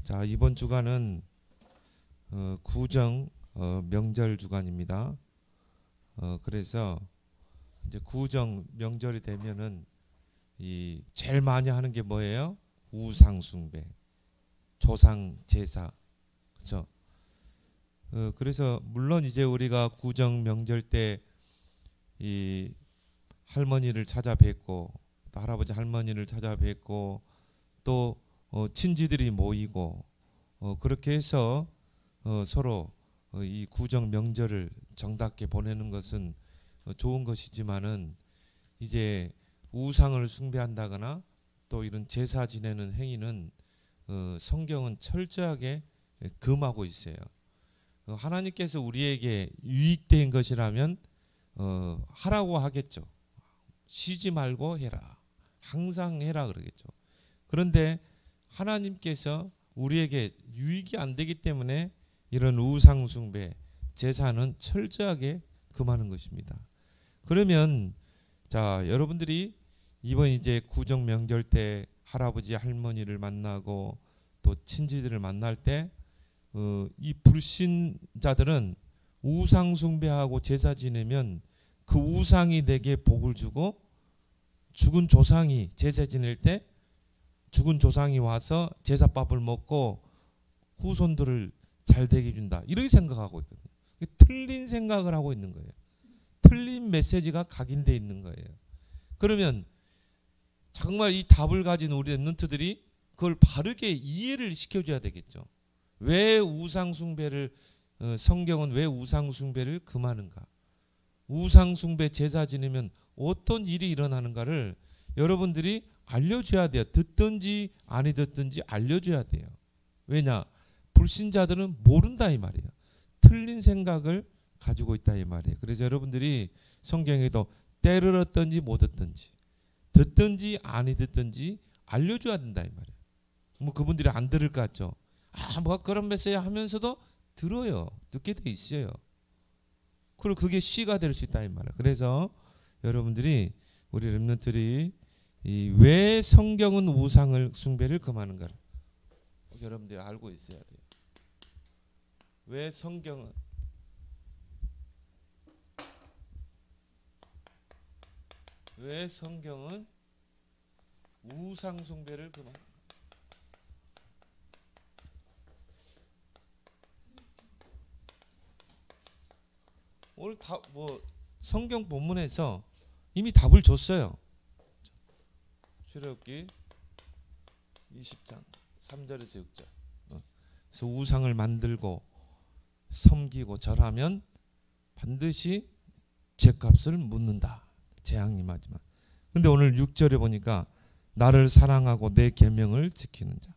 자, 이번 주간은 구정 명절 주간입니다. 그래서 이제 구정 명절이 되면은 이 제일 많이 하는 게 뭐예요? 우상 숭배, 조상 제사, 그렇죠? 그래서 물론 이제 우리가 구정 명절 때 이 할머니를 찾아뵙고 또 할아버지 할머니를 찾아뵙고 또 친지들이 모이고 그렇게 해서 서로 이 구정 명절을 정답게 보내는 것은 좋은 것이지만은 이제 우상을 숭배한다거나 또 이런 제사 지내는 행위는 성경은 철저하게 금하고 있어요. 하나님께서 우리에게 유익된 것이라면 하라고 하겠죠. 쉬지 말고 해라. 항상 해라 그러겠죠. 그런데 하나님께서 우리에게 유익이 안 되기 때문에 이런 우상 숭배, 제사는 철저하게 금하는 것입니다. 그러면 자, 여러분들이 이번 이제 구정 명절 때 할아버지 할머니를 만나고 또 친지들을 만날 때 이 불신자들은 우상 숭배하고 제사 지내면 그 우상이 내게 복을 주고 죽은 조상이 제사 지낼 때 죽은 조상이 와서 제사밥을 먹고 후손들을 잘 되게 해준다. 이렇게 생각하고 있거든요. 틀린 생각을 하고 있는 거예요. 틀린 메시지가 각인되어 있는 거예요. 그러면 정말 이 답을 가진 우리 랩런트들이 그걸 바르게 이해를 시켜줘야 되겠죠. 왜 우상 숭배를 성경은 왜 우상 숭배를 금하는가? 우상 숭배 제사 지내면 어떤 일이 일어나는가를 여러분들이 알려줘야 돼요. 듣든지 아니 듣든지 알려줘야 돼요. 왜냐? 불신자들은 모른다 이 말이에요. 틀린 생각을 가지고 있다 이 말이에요. 그래서 여러분들이 성경에도 때를 얻든지 못 얻든지 듣든지 아니 듣든지 알려줘야 된다 이 말이에요. 뭐 그분들이 안 들을 것 같죠. 뭐 그런 메시지 하면서도 들어요. 듣게 돼 있어요. 그리고 그게 씨가 될 수 있다 이 말이에요. 그래서 여러분들이 우리 랩런트들이 왜 성경은 우상을 숭배를 금하는가를 여러분들이 알고 있어야 돼요. 왜 성경은 우상 숭배를 금하는가? 오늘 다 뭐 성경 본문에서 이미 답을 줬어요. 출애굽기 20장 3절에서 6절. 그래서 우상을 만들고 섬기고 절하면 반드시 죄값을 묻는다. 재앙이 임하지만. 근데 오늘 6절에 보니까 나를 사랑하고 내 계명을 지키는 자.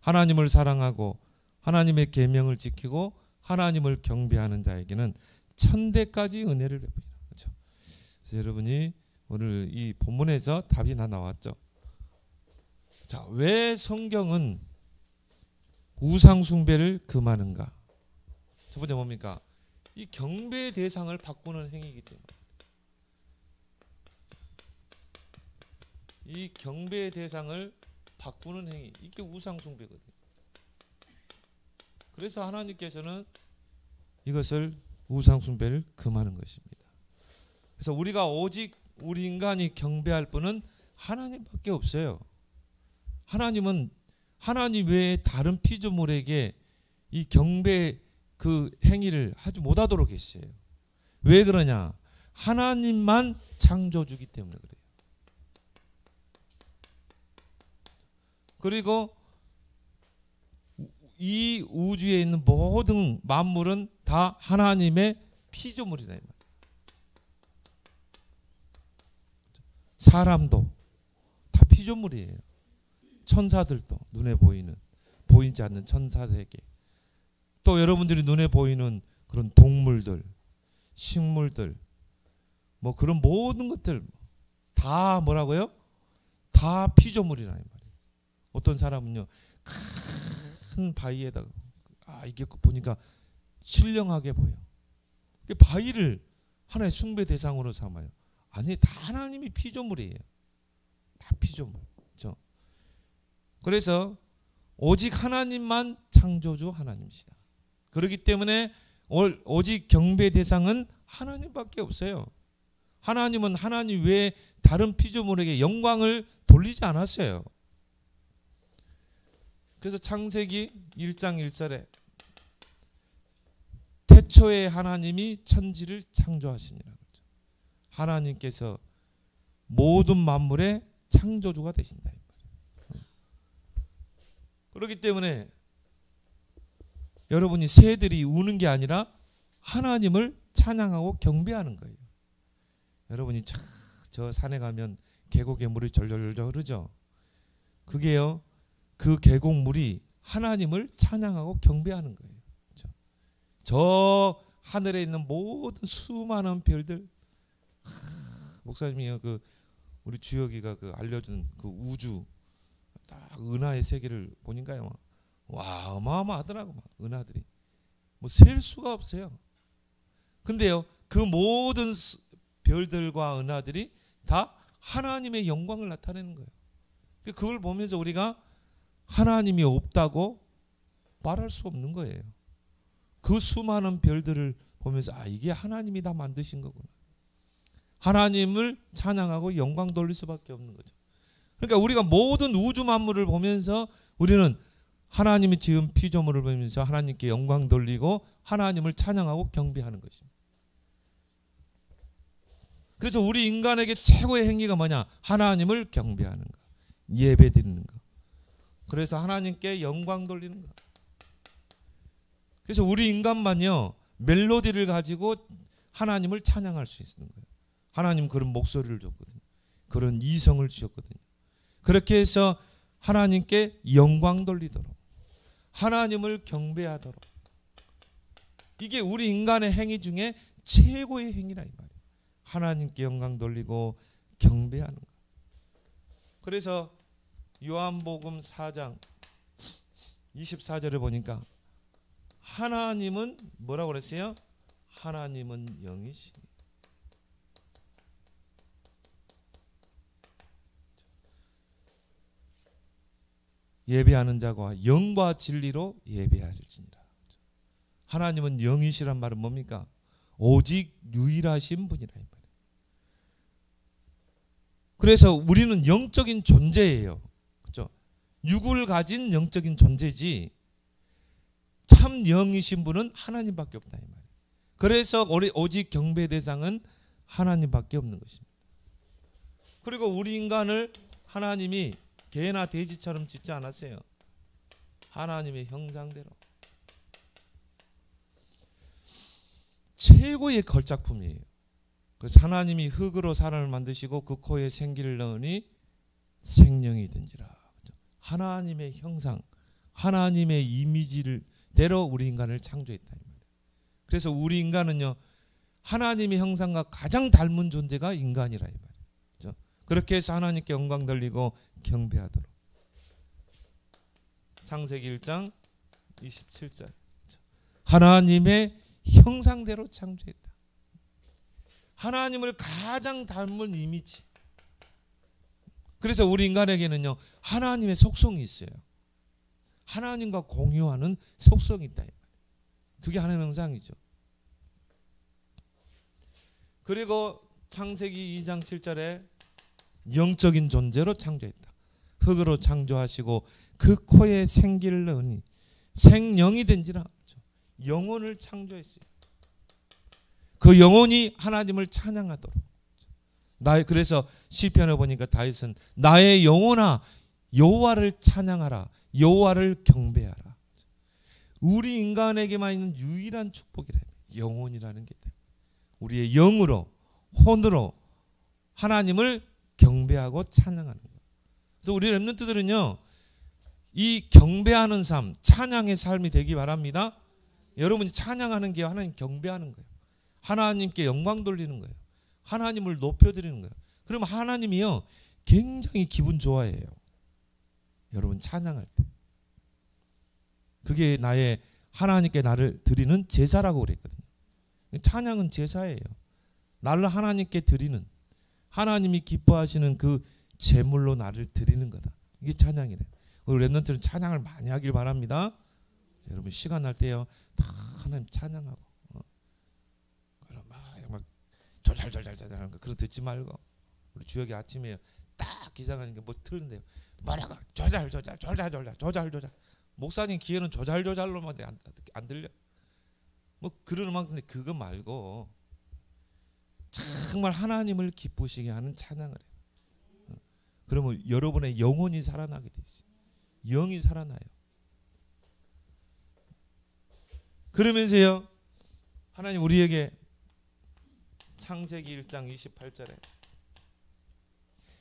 하나님을 사랑하고 하나님의 계명을 지키고 하나님을 경배하는 자에게는 천대까지 은혜를 베푸리라. 그렇죠? 그래서 여러분이 오늘 이 본문에서 답이 나왔죠. 자, 왜 성경은 우상 숭배를 금하는가? 첫 번째 뭡니까? 이 경배의 대상을 바꾸는 행위이기 때문에. 이 경배의 대상을 바꾸는 행위, 이게 우상 숭배거든요. 그래서 하나님께서는 이것을 우상 숭배를 금하는 것입니다. 그래서 우리가 오직 우리 인간이 경배할 분은 하나님밖에 없어요. 하나님은 하나님 외에 다른 피조물에게 이 경배 그 행위를 하지 못하도록 했어요. 왜 그러냐? 하나님만 창조주기 때문에 그래요. 그리고 이 우주에 있는 모든 만물은 다 하나님의 피조물이다 이 말이에요. 사람도 다 피조물이에요. 천사들도 눈에 보이지 않는 천사세계. 또 여러분들이 눈에 보이는 그런 동물들, 식물들, 뭐 그런 모든 것들 다 뭐라고요? 다 피조물이라 이 말이에요. 어떤 사람은요 큰 바위에다가 이게 보니까 신령하게 보여. 바위를 하나의 숭배 대상으로 삼아요. 아니 다 하나님이 피조물이에요. 다 피조물. 그렇죠? 그래서 오직 하나님만 창조주 하나님이시다. 그렇기 때문에 오직 경배 대상은 하나님밖에 없어요. 하나님은 하나님 외에 다른 피조물에게 영광을 돌리지 않았어요. 그래서 창세기 1장 1절에 태초에 하나님이 천지를 창조하시니라. 하나님께서 모든 만물의 창조주가 되신다. 그렇기 때문에 여러분이 새들이 우는 게 아니라 하나님을 찬양하고 경배하는 거예요. 여러분이 저 산에 가면 계곡의 물이 절절절 흐르죠. 그게요, 그 계곡물이 하나님을 찬양하고 경배하는 거예요. 그렇죠? 저 하늘에 있는 모든 수많은 별들, 목사님이 우리 주혁이가 알려준 그 우주 딱 은하의 세계를 보니까요, 와, 어마어마하더라고. 막 은하들이 뭐 셀 수가 없어요. 근데요, 그 모든 별들과 은하들이 다 하나님의 영광을 나타내는 거예요. 그걸 보면서 우리가 하나님이 없다고 말할 수 없는 거예요. 그 수많은 별들을 보면서 이게 하나님이 다 만드신 거구나. 하나님을 찬양하고 영광 돌릴 수밖에 없는 거죠. 그러니까 우리가 모든 우주 만물을 보면서 우리는 하나님이 지은 피조물을 보면서 하나님께 영광 돌리고 하나님을 찬양하고 경배하는 것입니다. 그래서 우리 인간에게 최고의 행위가 뭐냐? 하나님을 경배하는 것, 예배 드리는 것. 그래서 하나님께 영광 돌리는 것. 그래서 우리 인간만요, 멜로디를 가지고 하나님을 찬양할 수 있는 거예요. 하나님 그런 목소리를 줬거든요. 그런 이성을 주셨거든요. 그렇게 해서 하나님께 영광 돌리도록, 하나님을 경배하도록, 이게 우리 인간의 행위 중에 최고의 행위라 이 말이에요. 하나님께 영광 돌리고 경배하는 것. 그래서 요한복음 4장 24절에 보니까 하나님은 뭐라고 그랬어요? 하나님은 영이시니. 예배하는 자가 영과 진리로 예배할지니라. 하나님은 영이시란 말은 뭡니까? 오직 유일하신 분이라 이 말이에요. 그래서 우리는 영적인 존재예요. 그렇죠? 육을 가진 영적인 존재지 참 영이신 분은 하나님밖에 없다 이 말이에요. 그래서 오직 경배 대상은 하나님밖에 없는 것입니다. 그리고 우리 인간을 하나님이 개나 돼지처럼 짓지 않았어요. 하나님의 형상대로. 최고의 걸작품이에요. 그래서 하나님이 흙으로 사람을 만드시고 그 코에 생기를 넣으니 생명이 든지라. 하나님의 형상, 하나님의 이미지를 대로 우리 인간을 창조했다. 그래서 우리 인간은요, 하나님의 형상과 가장 닮은 존재가 인간이라 이 말이에요. 그렇게 해서 하나님께 영광 돌리고 경배하도록. 창세기 1장 27절. 하나님의 형상대로 창조했다. 하나님을 가장 닮은 이미지. 그래서 우리 인간에게는요, 하나님의 속성이 있어요. 하나님과 공유하는 속성이 있다. 그게 하나님의 형상이죠. 그리고 창세기 2장 7절에 영적인 존재로 창조했다. 흙으로 창조하시고 그 코에 생기를 넣으니 생령이 된지라. 영혼을 창조했어요. 그 영혼이 하나님을 찬양하도록. 그래서 시편에 보니까 다윗은 나의 영혼아 여호와를 찬양하라, 여호와를 경배하라. 우리 인간에게만 있는 유일한 축복이라. 영혼이라는 게 우리의 영으로, 혼으로 하나님을 경배하고 찬양하는 거예요. 그래서 우리 렘넌트들은요, 이 경배하는 삶, 찬양의 삶이 되기 바랍니다. 여러분이 찬양하는 게 하나님 경배하는 거예요. 하나님께 영광 돌리는 거예요. 하나님을 높여드리는 거예요. 그러면 하나님이요, 굉장히 기분 좋아해요. 여러분 찬양할 때. 그게 하나님께 나를 드리는 제사라고 그랬거든요. 찬양은 제사예요. 나를 하나님께 드리는, 하나님이 기뻐하시는 그 제물로 나를 드리는 거다. 이게 찬양이래요. 우리 랩런트는 찬양을 많이 하길 바랍니다. 여러분 시간 날 때요 다 하나님 찬양하고 그럼 막 조잘조잘조잘하는 거 그런 듣지 말고 우리 주역이 아침에 딱 기상하니까 뭐 틀는데요 뭐라고 조잘조잘 목사님 귀에는 조잘조잘로만 안 들려. 뭐 그런 음악인데 그거 말고 정말 하나님을 기쁘시게 하는 찬양을 해요. 그러면 여러분의 영혼이 살아나게 돼 있어요. 영이 살아나요. 그러면서요 하나님 우리에게 창세기 1장 28절에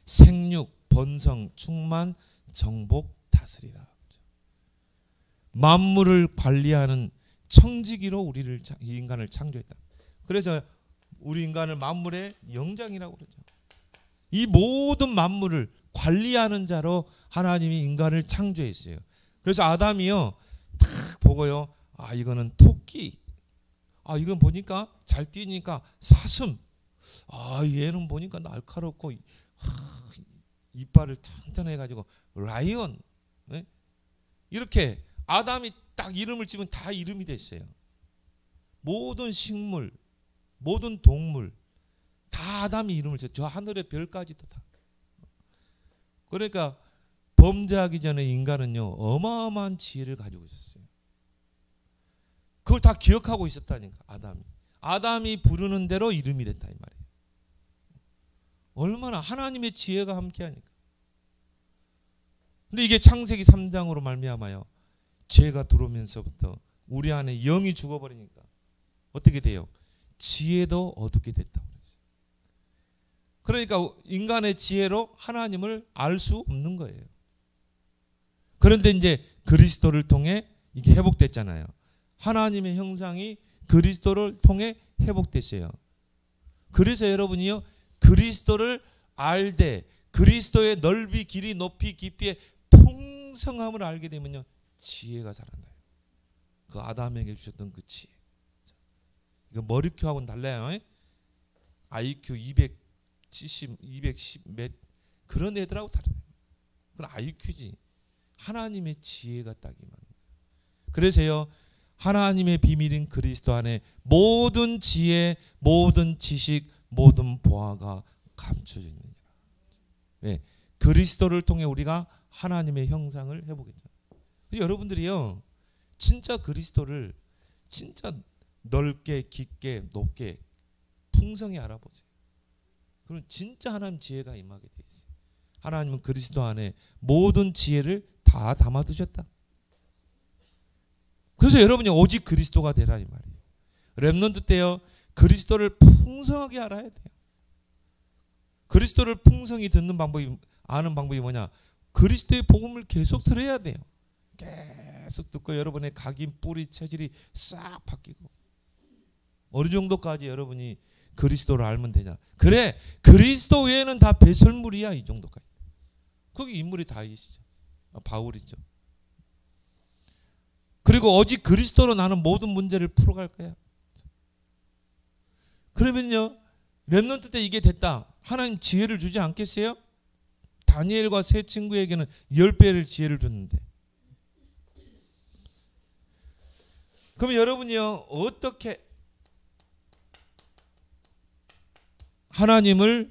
생육, 번성, 충만, 정복, 다스리라. 만물을 관리하는 청지기로 우리를 인간을 창조했다. 그래서 우리 인간을 만물의 영장이라고 그러죠. 이 모든 만물을 관리하는 자로 하나님이 인간을 창조했어요. 그래서 아담이요 딱 보고요 아 이거는 토끼, 아 이건 보니까 잘 뛰니까 사슴, 아 얘는 보니까 날카롭고 이빨을 튼튼해 가지고 라이온, 네? 이렇게 아담이 딱 이름을 지으면 다 이름이 됐어요. 모든 식물, 모든 동물 다 아담이 이름을 지었죠. 저 하늘의 별까지도 다. 그러니까 범죄하기 전에 인간은요 어마어마한 지혜를 가지고 있었어요. 그걸 다 기억하고 있었다니까. 아담이 부르는 대로 이름이 됐다 이 말이에요. 얼마나 하나님의 지혜가 함께하니까. 근데 이게 창세기 3장으로 말미암아요 죄가 들어오면서부터 우리 안에 영이 죽어버리니까 어떻게 돼요? 지혜도 어둡게 됐다고 그랬어요. 그러니까 인간의 지혜로 하나님을 알 수 없는 거예요. 그런데 이제 그리스도를 통해 이게 회복됐잖아요. 하나님의 형상이 그리스도를 통해 회복됐어요. 그래서 여러분이요 그리스도를 알되 그리스도의 넓이, 길이, 높이, 깊이의 풍성함을 알게 되면요 지혜가 살아나요. 그 아담에게 주셨던 그 지혜. 이거 머리큐하고는 달라요. IQ 270, 210 몇 그런 애들하고 다르네요. 그건 IQ지. 하나님의 지혜가 딱 임하는 거예요. 그래서요 하나님의 비밀인 그리스도 안에 모든 지혜, 모든 지식, 모든 보화가 감춰져 있느니라. 왜? 그리스도를 통해 우리가 하나님의 형상을 회복했죠. 여러분들이요 진짜 그리스도를 진짜 넓게 깊게 높게 풍성히 알아보세요. 그럼 진짜 하나님 지혜가 임하게 돼 있어요. 하나님은 그리스도 안에 모든 지혜를 다 담아두셨다. 그래서 여러분이 오직 그리스도가 되라 이 말이에요. 렘넌트 때요 그리스도를 풍성하게 알아야 돼요. 그리스도를 풍성히 듣는 방법이 아는 방법이 뭐냐? 그리스도의 복음을 계속 들어야 돼요. 계속 듣고 여러분의 각인 뿌리 체질이 싹 바뀌고 어느 정도까지 여러분이 그리스도를 알면 되냐? 그래 그리스도 외에는 다 배설물이야 이 정도까지. 거기 인물이 다 있죠. 바울이죠. 그리고 오직 그리스도로 나는 모든 문제를 풀어갈 거야. 그러면요 렘넌트 때 이게 됐다. 하나님 지혜를 주지 않겠어요? 다니엘과 세 친구에게는 10배를 지혜를 줬는데. 그럼 여러분이요 어떻게 하나님을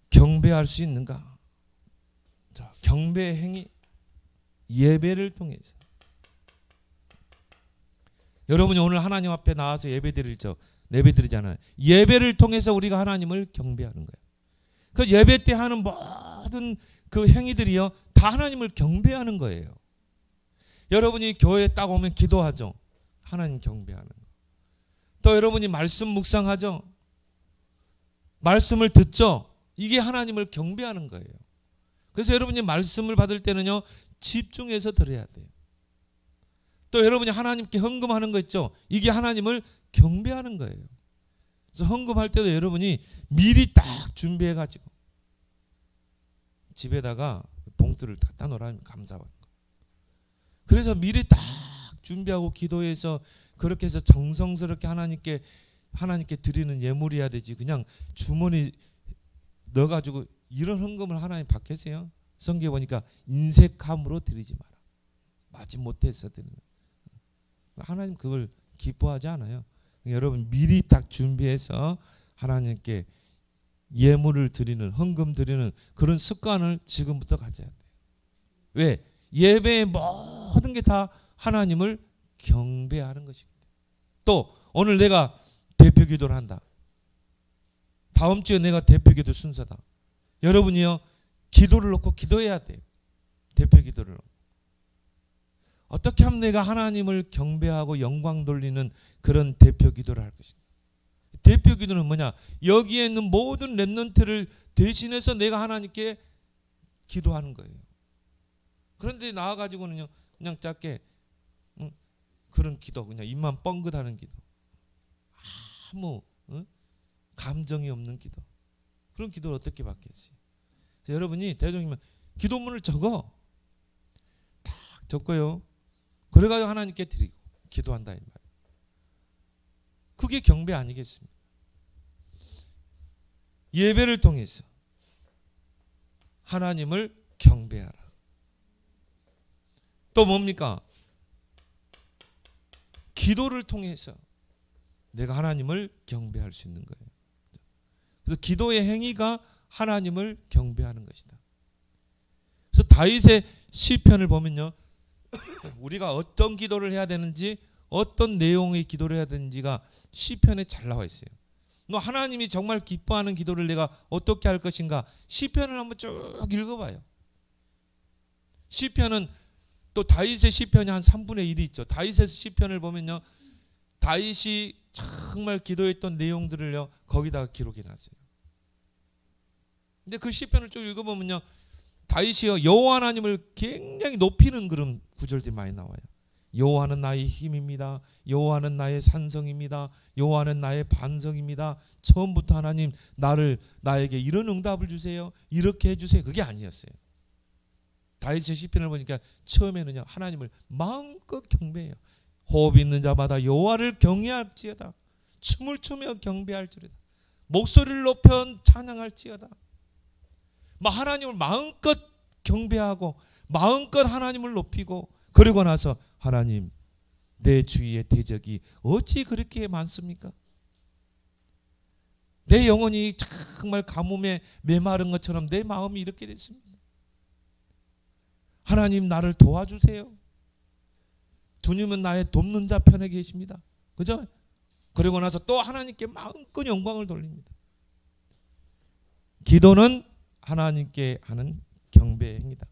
경배할 수 있는가? 자, 경배의 행위 예배를 통해서. 여러분이 오늘 하나님 앞에 나와서 예배드리잖아요. 예배를 통해서 우리가 하나님을 경배하는 거예요. 그 예배 때 하는 모든 그 행위들이요 다 하나님을 경배하는 거예요. 여러분이 교회에 딱 오면 기도하죠. 하나님 경배하는 거. 또 여러분이 말씀 묵상하죠. 말씀을 듣죠. 이게 하나님을 경배하는 거예요. 그래서 여러분이 말씀을 받을 때는요 집중해서 들어야 돼요. 또 여러분이 하나님께 헌금하는 거 있죠. 이게 하나님을 경배하는 거예요. 그래서 헌금할 때도 여러분이 미리 딱 준비해 가지고 집에다가 봉투를 갖다 놓으라면 감사받는 거. 그래서 미리 딱 준비하고 기도해서 그렇게 해서 정성스럽게 하나님께 드리는 예물이어야 되지. 그냥 주머니 넣어가지고 이런 헌금을 하나님 받겠어요? 성경에 보니까 인색함으로 드리지 마라. 마지 못해서 드리는. 하나님 그걸 기뻐하지 않아요. 여러분 미리 딱 준비해서 하나님께 예물을 드리는, 헌금 드리는 그런 습관을 지금부터 가져야 돼요. 왜? 예배의 모든 게 다 하나님을 경배하는 것이기 때문에. 또 오늘 내가 대표 기도를 한다. 다음 주에 내가 대표 기도 순서다. 여러분이요 기도를 놓고 기도해야 돼요. 대표 기도를 놓고. 어떻게 하면 내가 하나님을 경배하고 영광 돌리는 그런 대표 기도를 할 것인가. 대표 기도는 뭐냐? 여기에 있는 모든 렘넌트를 대신해서 내가 하나님께 기도하는 거예요. 그런데 나와가지고는요 그냥 짧게 그런 기도, 그냥 입만 뻥긋하는 기도, 아무 감정이 없는 기도, 그런 기도를 어떻게 받겠어요? 여러분이 대종이면 기도문을 적어, 딱 적고요. 그래가지고 하나님께 드리고 기도한다 이 말이에요. 그게 경배 아니겠습니까? 예배를 통해서 하나님을 경배하라. 또 뭡니까? 기도를 통해서 내가 하나님을 경배할 수 있는 거예요. 그래서 기도의 행위가 하나님을 경배하는 것이다. 그래서 다윗의 시편을 보면요, 우리가 어떤 기도를 해야 되는지, 어떤 내용의 기도를 해야 되는지가 시편에 잘 나와 있어요. 너 하나님이 정말 기뻐하는 기도를 내가 어떻게 할 것인가? 시편을 한번 쭉 읽어봐요. 시편은 또 다윗의 시편이 한 3분의 1이 있죠. 다윗의 시편을 보면요, 다윗이 정말 기도했던 내용들을요 거기다가 기록해 놨어요. 근데 그 시편을 쭉 읽어보면요, 다윗이요 여호와 하나님을 굉장히 높이는 그런 구절들이 많이 나와요. 여호와는 나의 힘입니다. 여호와는 나의 산성입니다. 여호와는 나의 반성입니다. 처음부터 하나님 나에게 이런 응답을 주세요. 이렇게 해주세요. 그게 아니었어요. 다윗의 시편을 보니까 처음에는요 하나님을 마음껏 경배해요. 호흡 있는 자마다 여호와를 경외할지어다. 춤을 추며 경배할지어다. 목소리를 높여 찬양할지어다. 하나님을 마음껏 경배하고 마음껏 하나님을 높이고, 그러고 나서 하나님 내 주위의 대적이 어찌 그렇게 많습니까? 내 영혼이 정말 가뭄에 메마른 것처럼 내 마음이 이렇게 됐습니다. 하나님 나를 도와주세요. 주님은 나의 돕는 자 편에 계십니다. 그죠? 그러고 나서 또 하나님께 마음껏 영광을 돌립니다. 기도는 하나님께 하는 경배의 행위다.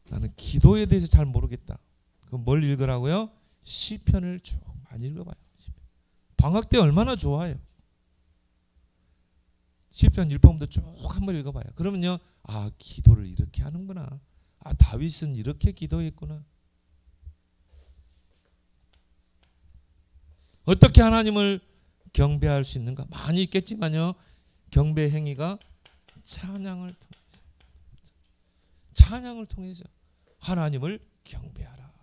나는 기도에 대해서 잘 모르겠다. 그럼 뭘 읽으라고요? 시편을 쭉 많이 읽어봐요. 방학 때 얼마나 좋아요. 시편 1편부터 쭉 한번 읽어봐요. 그러면요, 아 기도를 이렇게 하는구나. 아 다윗은 이렇게 기도했구나. 어떻게 하나님을 경배할 수 있는가? 많이 있겠지만요, 경배 행위가 찬양을 통해서 하나님을 경배하라.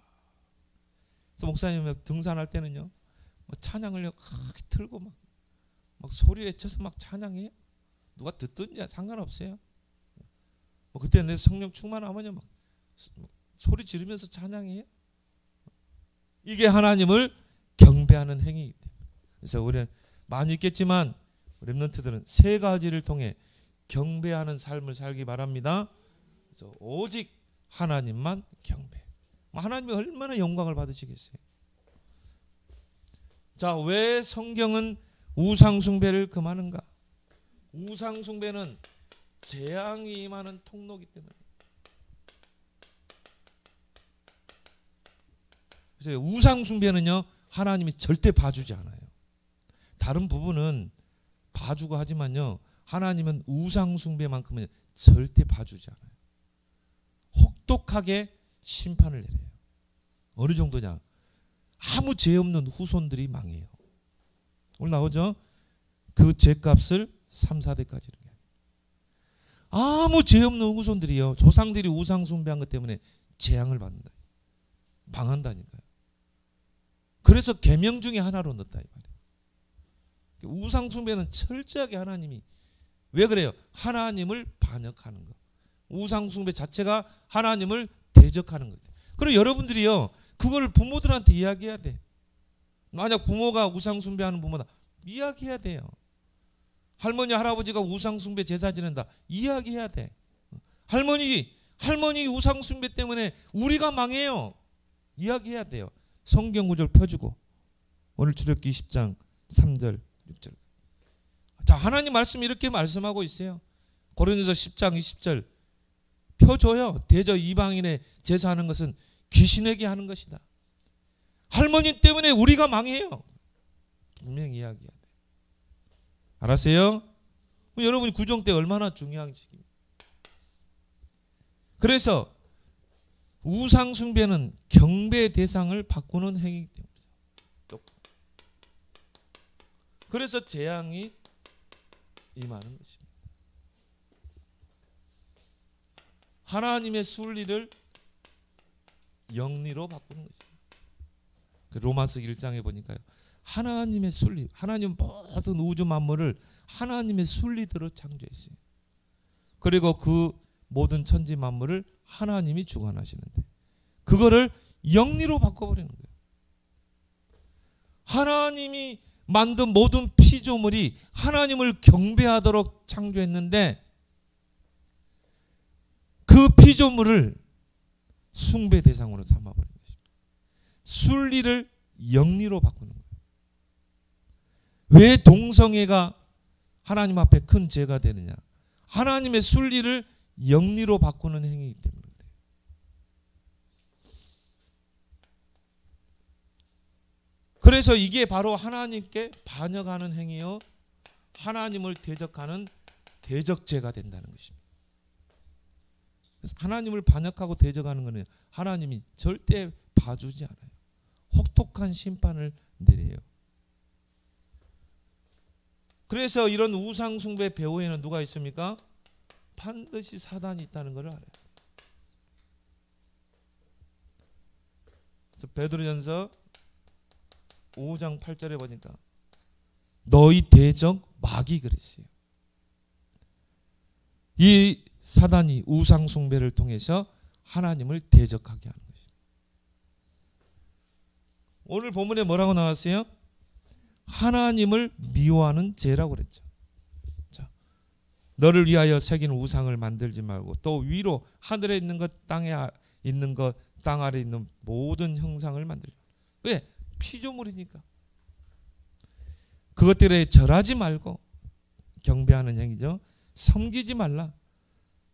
그래서 목사님 등산할 때는요, 찬양을 크게 틀고 막 소리 외쳐서 막 찬양해요. 누가 듣든지 상관없어요. 그때 내 성령 충만하면요 막 소리 지르면서 찬양해요. 이게 하나님을 경배하는 행위이기 때문에. 그래서 우리는 많이 있겠지만 렘넌트들은 세 가지를 통해 경배하는 삶을 살기 바랍니다. 그래서 오직 하나님만 경배. 하나님이 얼마나 영광을 받으시겠어요. 자, 왜 성경은 우상숭배를 금하는가? 우상숭배는 재앙이 임하는 통로이기 때문에. 그래서 우상숭배는요 하나님이 절대 봐주지 않아요. 다른 부분은 봐주고 하지만요, 하나님은 우상숭배만큼은 절대 봐주지 않아요. 혹독하게 심판을 내려요. 어느 정도냐? 아무 죄 없는 후손들이 망해요. 오늘 나오죠? 그 죄값을 3, 4대까지. 아무 죄 없는 후손들이요, 조상들이 우상 숭배한 것 때문에 재앙을 받는다. 망한다니까요. 그래서 계명 중에 하나로 넣었다 이 말이에요. 우상 숭배는 철저하게 하나님이 왜 그래요? 하나님을 반역하는 거. 우상숭배 자체가 하나님을 대적하는 거예요. 그리고 여러분들이요, 그걸 부모들한테 이야기해야 돼. 만약 부모가 우상숭배하는 부모다, 이야기해야 돼요. 할머니 할아버지가 우상숭배 제사 지낸다, 이야기해야 돼. 할머니 우상숭배 때문에 우리가 망해요, 이야기해야 돼요. 성경 구절 펴주고, 오늘 출애굽기 10장 3절 6절. 자, 하나님 말씀이 이렇게 말씀하고 있어요. 고린도서 10장 20절 펴줘요. 대저 이방인의 제사하는 것은 귀신에게 하는 것이다. 할머니 때문에 우리가 망해요, 분명히 이야기해야 돼. 알았어요? 여러분이 구정 때 얼마나 중요한 시기입니까? 그래서 우상 숭배는 경배 대상을 바꾸는 행위이기 때문에, 그래서 재앙이 임하는 것입니다. 하나님의 순리를 영리로 바꾸는 것입니다. 로마서 1장에 보니까요, 하나님의 순리, 하나님 모든 우주 만물을 하나님의 순리대로 창조했어요. 그리고 그 모든 천지 만물을 하나님이 주관하시는데 그거를 영리로 바꿔버리는 거예요. 하나님이 만든 모든 피조물이 하나님을 경배하도록 창조했는데 그 피조물을 숭배 대상으로 삼아버린 것입니다. 순리를 영리로 바꾸는 거예요. 왜 동성애가 하나님 앞에 큰 죄가 되느냐? 하나님의 순리를 영리로 바꾸는 행위이기 때문에 그래요. 그래서 이게 바로 하나님께 반역하는 행위요, 하나님을 대적하는 대적죄가 된다는 것입니다. 그래서 하나님을 반역하고 대적하는 것은 하나님이 절대 봐주지 않아요. 혹독한 심판을 내려요. 그래서 이런 우상숭배 배후에는 누가 있습니까? 반드시 사단이 있다는 것을 알아요. 그래서 베드로전서 5장 8절에 보니까 너희 대적 마귀 그랬어요. 이 사단이 우상숭배를 통해서 하나님을 대적하게 하는 것입니다. 오늘 본문에 뭐라고 나왔어요? 하나님을 미워하는 죄라고 그랬죠. 자, 너를 위하여 새긴 우상을 만들지 말고 또 위로 하늘에 있는 것, 땅에 있는 것, 땅 아래 있는 모든 형상을 만들죠. 왜? 피조물이니까. 그것들에 절하지 말고, 경배하는 행위죠. 섬기지 말라.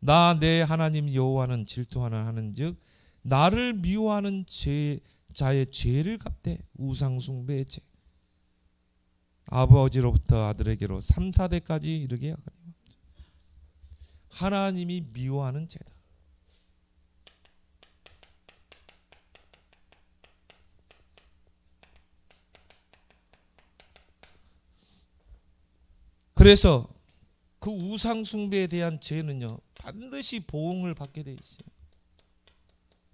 나 내 하나님 여호와는 질투하는 하는즉 나를 미워하는 자의 죄를 갚되 우상 숭배의 죄. 아버지로부터 아들에게로 3, 4대까지 이르게 하거니와. 하나님이 미워하는 죄다. 그래서 그 우상 숭배에 대한 죄는요, 반드시 보응을 받게 돼 있어요.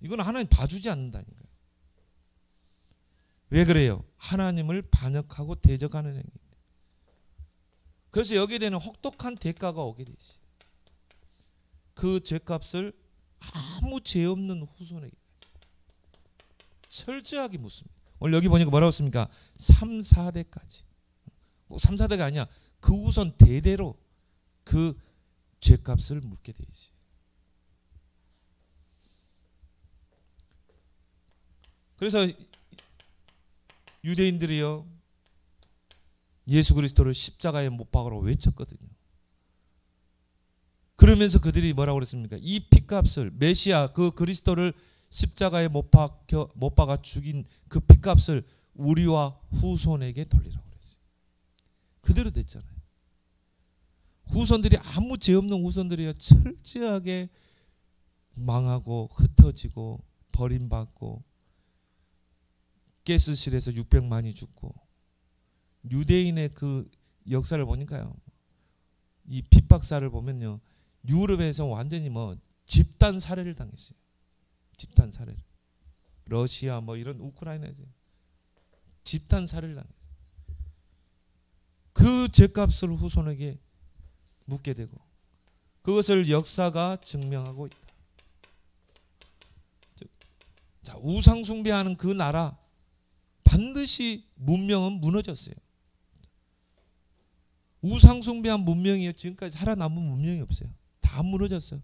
이건 하나님 봐주지 않는다니까요. 왜 그래요? 하나님을 반역하고 대적하는 행위입니다. 그래서 여기에 대한 혹독한 대가가 오게 돼 있어요. 그 죄값을 아무 죄 없는 후손에게 철저하게 묻습니다. 오늘 여기 보니까 뭐라고 씁니까? 3, 4대까지. 꼭 3, 4대가 아니야. 그 후손 대대로 그 죄값을 묻게 돼 있어요. 그래서 유대인들이요, 예수 그리스도를 십자가에 못 박으라고 외쳤거든요. 그러면서 그들이 뭐라고 그랬습니까? 이 피값을, 메시아 그 그리스도를 십자가에 못 박아 죽인 그 피값을 우리와 후손에게 돌리라고 그랬어요. 그대로 됐잖아요. 후손들이 아무 죄 없는 후손들이요, 철저하게 망하고 흩어지고 버림받고 가스실에서 600만이 죽고, 유대인의 그 역사를 보니까요, 이 핍박사를 보면요, 유럽에서 완전히 뭐 집단 살해를 당했어요. 집단 살해를. 러시아 뭐 이런 우크라이나에서 집단 살해를 당했어요. 그 죄값을 후손에게 묻게 되고 그것을 역사가 증명하고 있다. 자, 우상 숭배하는 그 나라 반드시 문명은 무너졌어요. 우상 숭배한 문명이 지금까지 살아남은 문명이 없어요. 다 무너졌어요.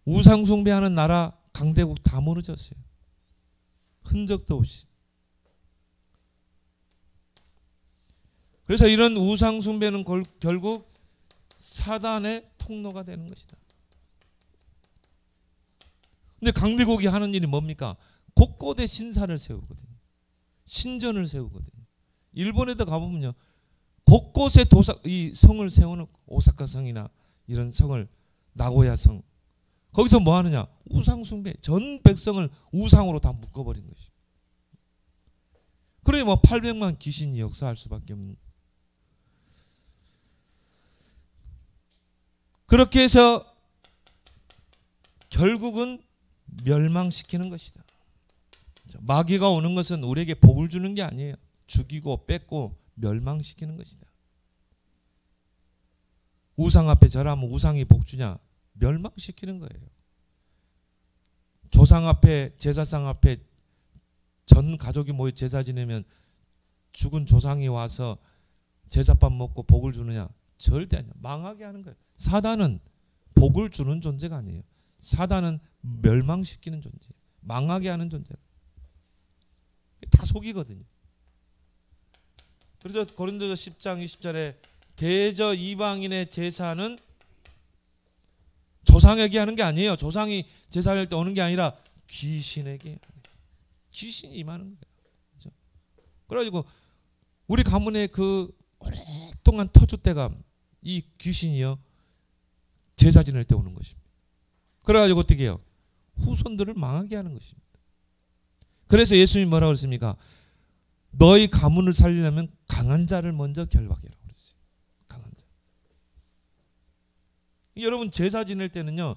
우상 숭배하는 나라 강대국 다 무너졌어요. 흔적도 없이. 그래서 이런 우상 숭배는 결국 사단의 통로가 되는 것이다. 근데 강대국이 하는 일이 뭡니까? 곳곳에 신사를 세우거든요. 신전을 세우거든요. 일본에도 가보면요, 곳곳에 이 성을 세워놓고, 오사카 성이나 이런 성을, 나고야 성, 거기서 뭐 하느냐? 우상 숭배. 전 백성을 우상으로 다 묶어버린 것입니다. 그러니 뭐 800만 귀신이 역사할 수밖에 없는. 그렇게 해서 결국은 멸망시키는 것이다. 마귀가 오는 것은 우리에게 복을 주는 게 아니에요. 죽이고 뺏고 멸망시키는 것이다. 우상 앞에 절하면 우상이 복 주냐? 멸망시키는 거예요. 조상 앞에, 제사상 앞에 전 가족이 모여 제사 지내면 죽은 조상이 와서 제사밥 먹고 복을 주느냐? 절대 아니야. 망하게 하는 거예요. 사단은 복을 주는 존재가 아니에요. 사단은 멸망시키는 존재예요. 망하게 하는 존재예요. 다 속이거든요. 그래서 고린도서 10장 20절에 대저 이방인의 제사는 조상에게 하는 게 아니에요. 조상이 제사할 때 오는 게 아니라 귀신에게, 귀신이 임하는 거예요. 그렇죠? 그래가지고 우리 가문의 그 오랫동안 터줏대감, 이 귀신이요, 제사 지낼 때 오는 것입니다. 그래가지고 어떻게 해요? 후손들을 망하게 하는 것입니다. 그래서 예수님이 뭐라고 그랬습니까? 너희 가문을 살리려면 강한 자를 먼저 결박해라 그랬어요. 강한 자. 여러분, 제사 지낼 때는요,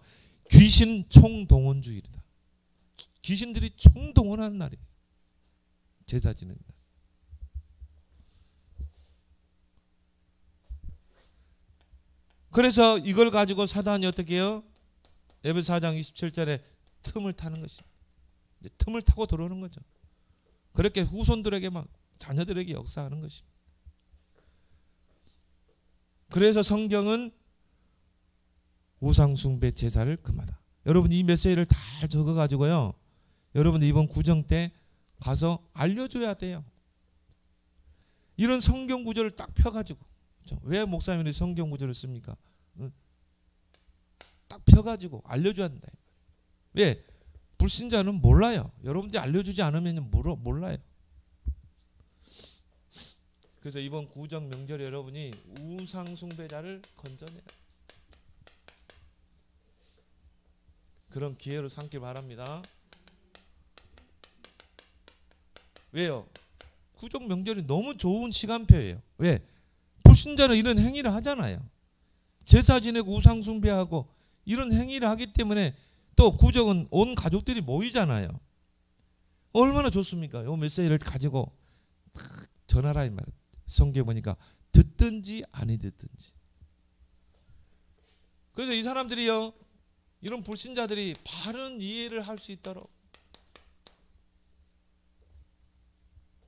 귀신 총동원주일이다. 귀신들이 총동원하는 날이에요. 제사 지낸다. 그래서 이걸 가지고 사단이 어떻게 해요? 에베소 4장 27절에 틈을 타는 것입니다. 이제 틈을 타고 들어오는 거죠. 그렇게 후손들에게 막 자녀들에게 역사하는 것입니다. 그래서 성경은 우상숭배 제사를 금하다. 여러분, 이 메시지를 다 적어가지고요, 여러분 이번 구정 때 가서 알려줘야 돼요. 이런 성경 구절을 딱 펴가지고, 왜 목사님이 성경 구절을 씁니까? 딱 펴가지고 알려줘야 된다. 왜? 불신자는 몰라요. 여러분들이 알려주지 않으면 몰라요. 그래서 이번 구정 명절에 여러분이 우상 숭배자를 건져내라. 그런 기회로 삼길 바랍니다. 왜요? 구정 명절이 너무 좋은 시간표예요. 왜? 불신자는 이런 행위를 하잖아요. 제사 지내고 우상 숭배하고 이런 행위를 하기 때문에 또 구정은 온 가족들이 모이잖아요. 얼마나 좋습니까? 이 메시지를 가지고 딱 전하라 이 말이에요. 성경에 보니까 듣든지 아니 듣든지. 그래서 이 사람들이요, 이런 불신자들이 바른 이해를 할 수 있도록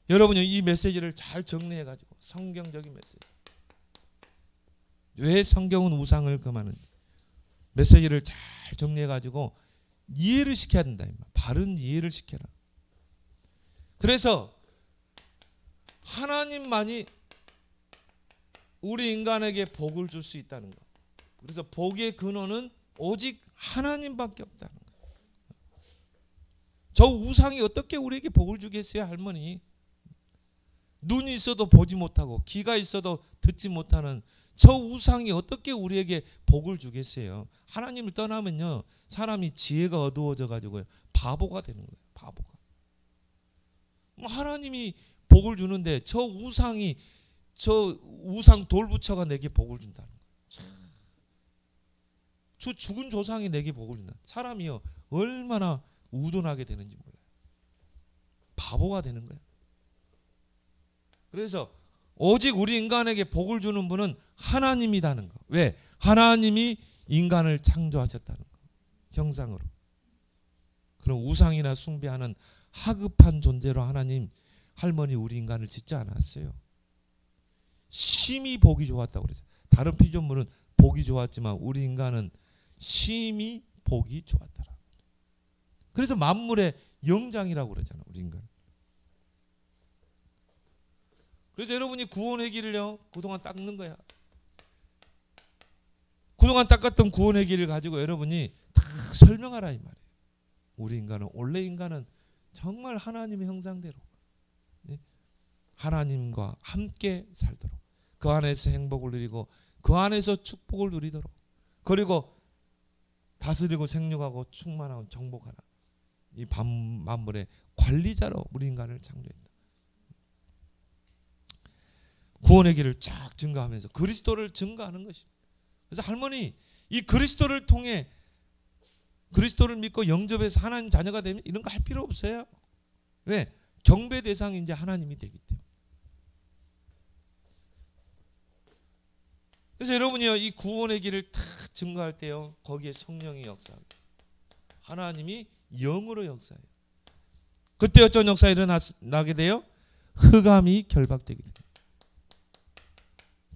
여러분이 이 메시지를 잘 정리해 가지고, 성경적인 메시지, 왜 성경은 우상을 금하는지 메시지를 잘 정리해 가지고 이해를 시켜야 된다. 바른 이해를 시켜라. 그래서 하나님만이 우리 인간에게 복을 줄 수 있다는 것. 그래서 복의 근원은 오직 하나님밖에 없다는 것. 저 우상이 어떻게 우리에게 복을 주겠어요, 할머니? 눈이 있어도 보지 못하고 귀가 있어도 듣지 못하는 저 우상이 어떻게 우리에게 복을 주겠어요? 하나님을 떠나면요, 사람이 지혜가 어두워져 가지고 바보가 되는 거예요. 바보가. 하나님이 복을 주는데 저 우상이, 저 우상 돌부처가 내게 복을 준다는 거예요. 저 죽은 조상이 내게 복을 준다. 사람이요, 얼마나 우둔하게 되는지 몰라요. 바보가 되는 거예요. 그래서 오직 우리 인간에게 복을 주는 분은 하나님이라는 거. 왜? 하나님이 인간을 창조하셨다는 거. 형상으로. 그럼 우상이나 숭배하는 하급한 존재로 하나님, 할머니 우리 인간을 짓지 않았어요. 심히 복이 좋았다고 그랬어요. 다른 피조물은 복이 좋았지만 우리 인간은 심히 복이 좋았더라. 그래서 만물의 영장이라고 그러잖아, 우리 인간. 그래서 여러분이 구원의 길을요, 그동안 닦는 거야. 그동안 닦았던 구원의 길을 가지고 여러분이 다 설명하라 이 말이에요. 우리 인간은, 원래 인간은 정말 하나님의 형상대로 하나님과 함께 살도록, 그 안에서 행복을 누리고 그 안에서 축복을 누리도록, 그리고 다스리고 생육하고 충만하고 정복하라, 이 만물의 관리자로 우리 인간을 창조했다. 구원의 길을 쫙 증거하면서 그리스도를 증거하는 것입니다. 그래서 할머니, 이 그리스도를 통해, 그리스도를 믿고 영접해서 하나님 자녀가 되면 이런 거 할 필요 없어요. 왜? 경배 대상이 이제 하나님이 되기 때문에. 그래서 여러분이요, 이 구원의 길을 다 증거할 때요, 거기에 성령이 역사하고 하나님이 영으로 역사해요. 그때 어떤 역사가 일어나게 돼요? 흑암이 결박되게 돼요.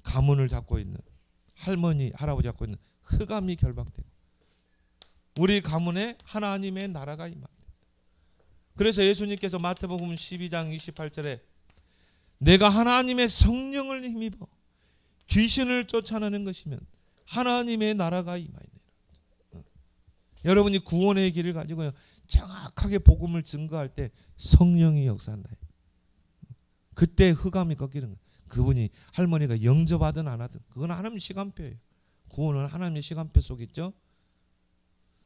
가문을 잡고 있는 할머니, 할아버지 잡고 있는 흑암이 결박되고 우리 가문에 하나님의 나라가 임합니다. 그래서 예수님께서 마태복음 12장 28절에 내가 하나님의 성령을 힘입어 귀신을 쫓아내는 것이면 하나님의 나라가 임하리라. 여러분이 구원의 길을 가지고요, 정확하게 복음을 증거할 때 성령이 역사한다. 그때 흑암이 꺾이는 거예요. 그분이, 할머니가 영접하든 안 하든 그건 하나님의 시간표예요. 구원은 하나님의 시간표 속에 있죠.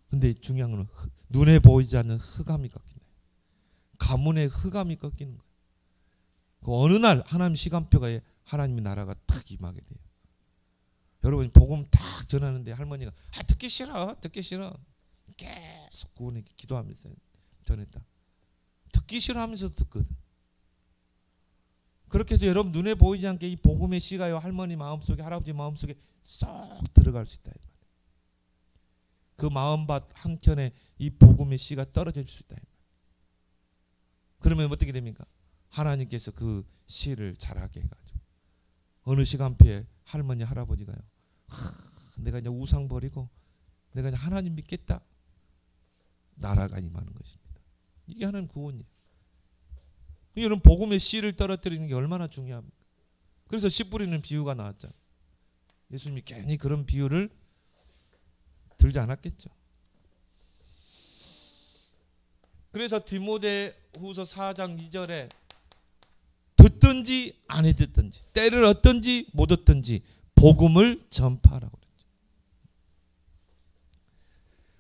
근데 중요한 건 눈에 보이지 않는 흑암이 꺾인다. 가문의 흑암이 꺾이는 거예요. 그 어느 날 하나님 시간표가, 하나님의 나라가 탁 임하게 돼요. 여러분 복음 탁 전하는데 할머니가 듣기 싫어, 듣기 싫어, 계속 구원에 기도하면서 전했다. 듣기 싫어하면서도 듣거든. 그렇게 해서 여러분 눈에 보이지 않게 이 복음의 씨가요, 할머니 마음속에, 할아버지 마음속에 쏙 들어갈 수 있다. 그 마음밭 한켠에 이 복음의 씨가 떨어질 수 있다. 그러면 어떻게 됩니까? 하나님께서 그 씨를 자라게 해가지고 어느 시간표에 할머니, 할아버지가요, 내가 이제 우상 버리고 내가 이제 하나님 믿겠다, 나라가 임하는 것입니다. 이게 하나님 구원이에요. 이런 복음의 씨를 떨어뜨리는 게 얼마나 중요합니까? 그래서 씨 뿌리는 비유가 나왔잖아요. 예수님이 괜히 그런 비유를 들지 않았겠죠. 그래서 디모데후서 4장 2절에 듣든지 안 듣든지, 때를 얻든지 못 얻든지 복음을 전파하라고 그랬죠.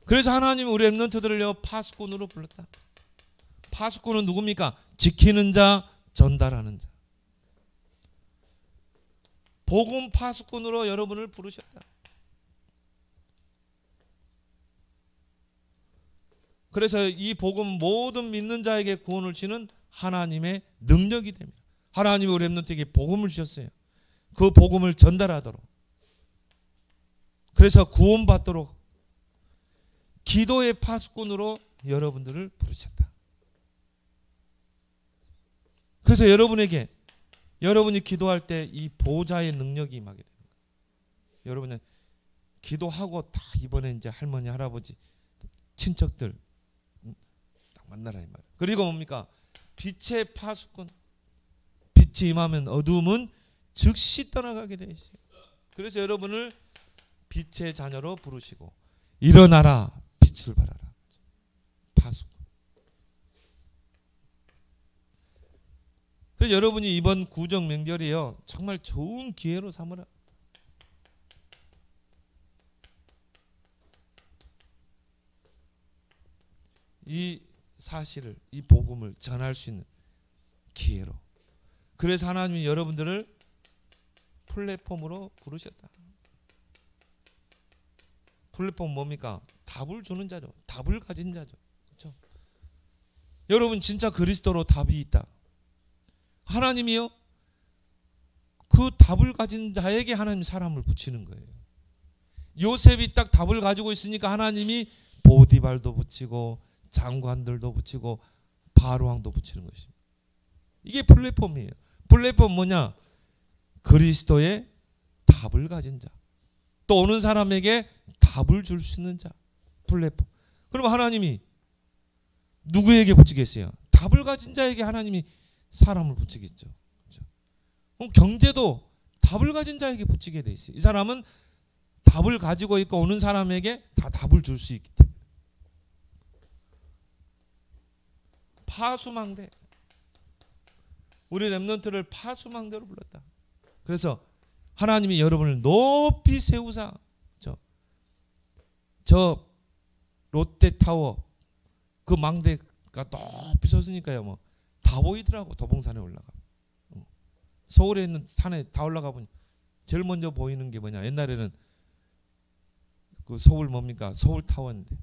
그래서 하나님은 우리 렘넌트들을요, 파수꾼으로 불렀다. 파수꾼은 누굽니까? 지키는 자, 전달하는 자. 복음 파수꾼으로 여러분을 부르셨다. 그래서 이 복음 모든 믿는 자에게 구원을 주는 하나님의 능력이 됩니다. 하나님이 우리 렘넌트에게 복음을 주셨어요. 그 복음을 전달하도록, 그래서 구원받도록 기도의 파수꾼으로 여러분들을 부르셨다. 그래서 여러분에게, 여러분이 기도할 때 이 보좌의 능력이 임하게 됩니다. 여러분은 기도하고 다 이번에 이제 할머니, 할아버지, 친척들 딱 만나라 이 말이에요. 그리고 뭡니까? 빛의 파수꾼. 빛이 임하면 어두움은 즉시 떠나가게 되어 있어요. 그래서 여러분을 빛의 자녀로 부르시고 일어나라, 빛을 발하라. 파수꾼. 그래서 여러분이 이번 구정 명절이요, 정말 좋은 기회로 삼으라. 이 사실을, 이 복음을 전할 수 있는 기회로. 그래서 하나님이 여러분들을 플랫폼으로 부르셨다. 플랫폼 뭡니까? 답을 주는 자죠. 답을 가진 자죠. 그렇죠? 여러분 진짜 그리스도로 답이 있다. 하나님이요, 그 답을 가진 자에게 하나님이 사람을 붙이는 거예요. 요셉이 딱 답을 가지고 있으니까 하나님이 보디발도 붙이고 장관들도 붙이고 바로왕도 붙이는 것입니다. 이게 플랫폼이에요. 플랫폼 뭐냐? 그리스도의 답을 가진 자. 또 오는 사람에게 답을 줄 수 있는 자. 플랫폼. 그럼 하나님이 누구에게 붙이겠어요? 답을 가진 자에게 하나님이 사람을 붙이겠죠. 그렇죠? 그럼 경제도 답을 가진 자에게 붙이게 돼 있어요. 이 사람은 답을 가지고 있고 오는 사람에게 다 답을 줄 수 있기 때문에. 파수망대. 우리 렘넌트를 파수망대로 불렀다. 그래서 하나님이 여러분을 높이 세우사 저 롯데타워 그 망대가 높이 섰으니까요. 뭐 다 보이더라고. 도봉산에 올라가. 서울에 있는 산에 다 올라가 보니 제일 먼저 보이는 게 뭐냐? 옛날에는 그 서울 뭡니까? 서울타워인데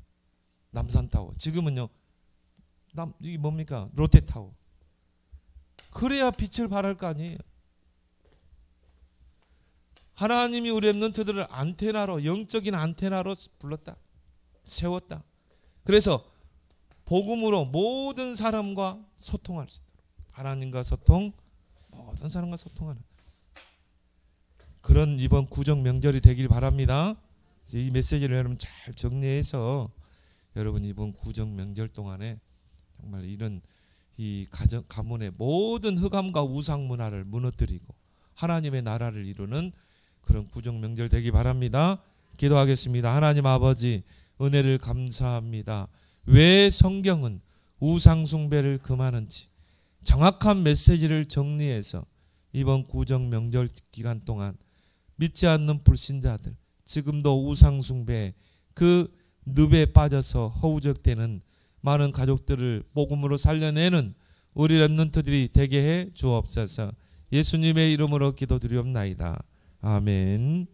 남산타워. 지금은요. 이게 뭡니까? 롯데타워. 그래야 빛을 발할 거 아니에요. 하나님이 우리 렘넌트들을 안테나로, 영적인 안테나로 불렀다. 세웠다. 그래서 복음으로 모든 사람과 소통할 수 있도록. 하나님과 소통, 모든 사람과 소통하는 그런 이번 구정 명절이 되길 바랍니다. 이 메시지를 여러분 잘 정리해서 여러분 이번 구정 명절 동안에 정말 이런 이 가문의 모든 흑암과 우상 문화를 무너뜨리고 하나님의 나라를 이루는 그런 구정 명절 되기 바랍니다. 기도하겠습니다. 하나님 아버지, 은혜를 감사합니다. 왜 성경은 우상 숭배를 금하는지 정확한 메시지를 정리해서 이번 구정 명절 기간 동안 믿지 않는 불신자들, 지금도 우상 숭배 그 늪에 빠져서 허우적대는 많은 가족들을 복음으로 살려내는 우리 렘넌트들이 되게 해 주옵소서. 예수님의 이름으로 기도드리옵나이다. 아멘.